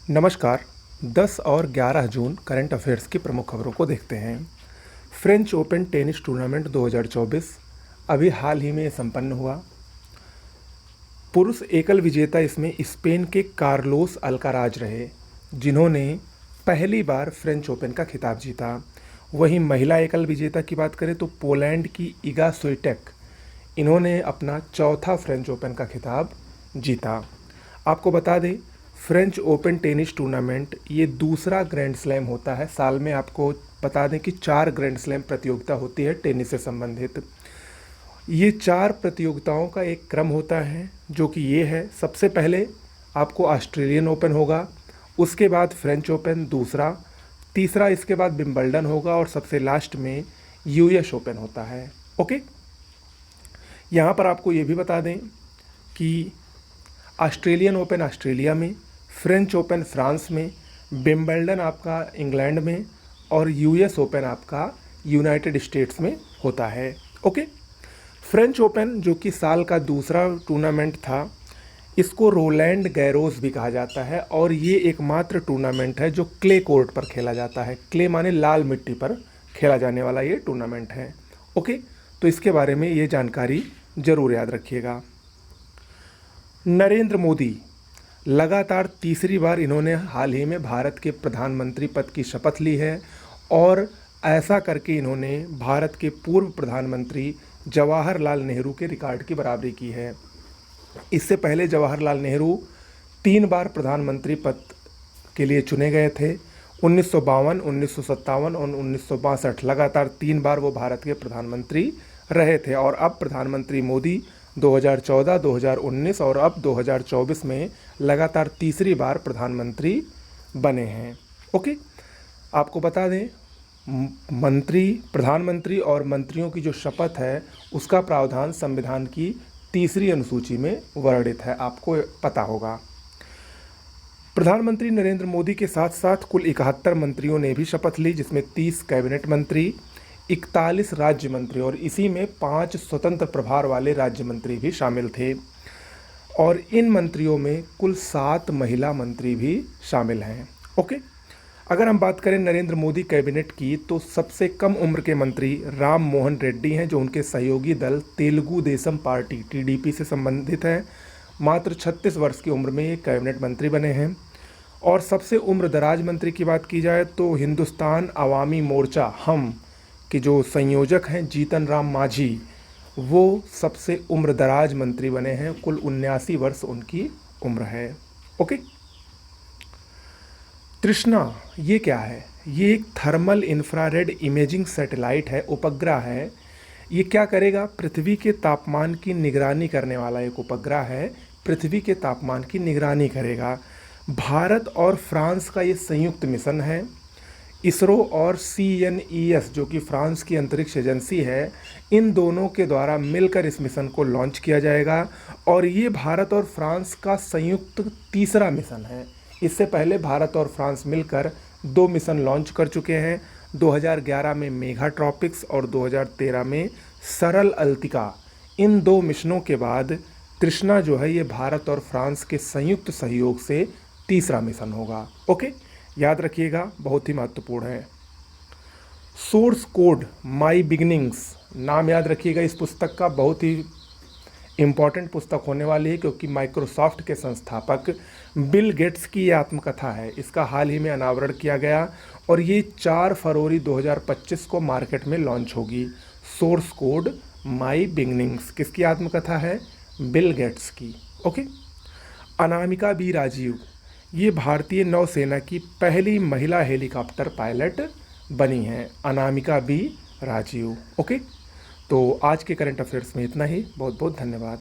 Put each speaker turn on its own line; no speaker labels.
नमस्कार। 10 और 11 जून current affairs की प्रमुख खबरों को देखते हैं। फ्रेंच ओपन टेनिस टूर्नामेंट 2024 अभी हाल ही में संपन्न हुआ। पुरुष एकल विजेता इसमें स्पेन के कार्लोस अल्काराज रहे, जिन्होंने पहली बार फ्रेंच ओपन का खिताब जीता। वहीं महिला एकल विजेता की बात करें तो पोलैंड की इगा स्विटेक, इन्होंने अपना चौथा फ्रेंच ओपन का खिताब जीता। आपको बता दें, फ्रेंच ओपन टेनिस टूर्नामेंट ये दूसरा ग्रैंड स्लैम होता है। साल में आपको बता दें कि 4 ग्रैंड स्लैम प्रतियोगिता होती है टेनिस से संबंधित। ये 4 प्रतियोगिताओं का एक क्रम होता है, जो कि ये है। सबसे पहले आपको ऑस्ट्रेलियन ओपन होगा, उसके बाद फ्रेंच ओपन दूसरा, तीसरा इसके बाद विंबलडन होगा और सबसे लास्ट में यूएस ओपन होता है। ओके, यहाँ पर आपको ये भी बता दें कि ऑस्ट्रेलियन ओपन ऑस्ट्रेलिया में, फ्रेंच ओपन फ्रांस में, विंबलडन आपका इंग्लैंड में और यूएस ओपन आपका यूनाइटेड स्टेट्स में होता है। ओके, फ्रेंच ओपन जो कि साल का दूसरा टूर्नामेंट था, इसको रोलैंड गैरोस भी कहा जाता है और ये एकमात्र टूर्नामेंट है जो क्ले कोर्ट पर खेला जाता है। क्ले माने लाल मिट्टी पर खेला जाने वाला ये टूर्नामेंट है। ओके, तो इसके बारे में ये जानकारी ज़रूर याद रखिएगा। नरेंद्र मोदी लगातार तीसरी बार इन्होंने हाल ही में भारत के प्रधानमंत्री पद की शपथ ली है और ऐसा करके इन्होंने भारत के पूर्व प्रधानमंत्री जवाहरलाल नेहरू के रिकॉर्ड की बराबरी की है। इससे पहले जवाहरलाल नेहरू 3 बार प्रधानमंत्री पद के लिए चुने गए थे। 1952, 1957 और 1962 लगातार 3 बार वो भारत के प्रधानमंत्री रहे थे और अब प्रधानमंत्री मोदी 2014, 2019 और अब 2024 में लगातार तीसरी बार प्रधानमंत्री बने हैं। ओके, आपको बता दें, प्रधानमंत्री और मंत्रियों की जो शपथ है उसका प्रावधान संविधान की 3री अनुसूची में वर्णित है, आपको पता होगा। प्रधानमंत्री नरेंद्र मोदी के साथ साथ कुल 71 मंत्रियों ने भी शपथ ली, जिसमें 30 कैबिनेट मंत्री, 41 राज्य मंत्री और इसी में 5 स्वतंत्र प्रभार वाले राज्य मंत्री भी शामिल थे और इन मंत्रियों में कुल 7 महिला मंत्री भी शामिल हैं। ओके, अगर हम बात करें नरेंद्र मोदी कैबिनेट की, तो सबसे कम उम्र के मंत्री राम मोहन रेड्डी हैं, जो उनके सहयोगी दल तेलुगु देशम पार्टी टीडीपी से संबंधित हैं। मात्र 36 वर्ष की उम्र में ये कैबिनेट मंत्री बने हैं। और सबसे उम्रदराज मंत्री की बात की जाए तो हिंदुस्तान अवामी मोर्चा हम कि जो संयोजक हैं जीतन राम मांझी, वो सबसे उम्रदराज मंत्री बने हैं। कुल 79 वर्ष उनकी उम्र है। ओके, तृष्णा ये क्या है? ये एक थर्मल इंफ्रारेड इमेजिंग सैटेलाइट है, उपग्रह है। ये क्या करेगा? पृथ्वी के तापमान की निगरानी करने वाला एक उपग्रह है, पृथ्वी के तापमान की निगरानी करेगा। भारत और फ्रांस का ये संयुक्त मिशन है। इसरो और CNES जो कि फ्रांस की अंतरिक्ष एजेंसी है, इन दोनों के द्वारा मिलकर इस मिशन को लॉन्च किया जाएगा और ये भारत और फ्रांस का संयुक्त तीसरा मिशन है। इससे पहले भारत और फ्रांस मिलकर 2 मिशन लॉन्च कर चुके हैं। 2011 में मेघाट्रॉपिक्स और 2013 में सरल अल्तिका। इन 2 मिशनों के बाद तृष्णा जो है ये भारत और फ्रांस के संयुक्त सहयोग से तीसरा मिशन होगा। ओके, याद रखिएगा, बहुत ही महत्वपूर्ण है। सोर्स कोड माई बिगिनिंग्स, नाम याद रखिएगा इस पुस्तक का, बहुत ही इम्पॉर्टेंट पुस्तक होने वाली है क्योंकि माइक्रोसॉफ्ट के संस्थापक बिल गेट्स की ये आत्मकथा है। इसका हाल ही में अनावरण किया गया और ये 4 फरवरी 2025 को मार्केट में लॉन्च होगी। सोर्स कोड माई बिगिनिंग्स किसकी आत्मकथा है? बिल गेट्स की। ओके, अनामिका बी राजीव ये भारतीय नौसेना की पहली महिला हेलीकॉप्टर पायलट बनी हैं, अनामिका बी राजीव। ओके, तो आज के करंट अफेयर्स में इतना ही। बहुत बहुत धन्यवाद।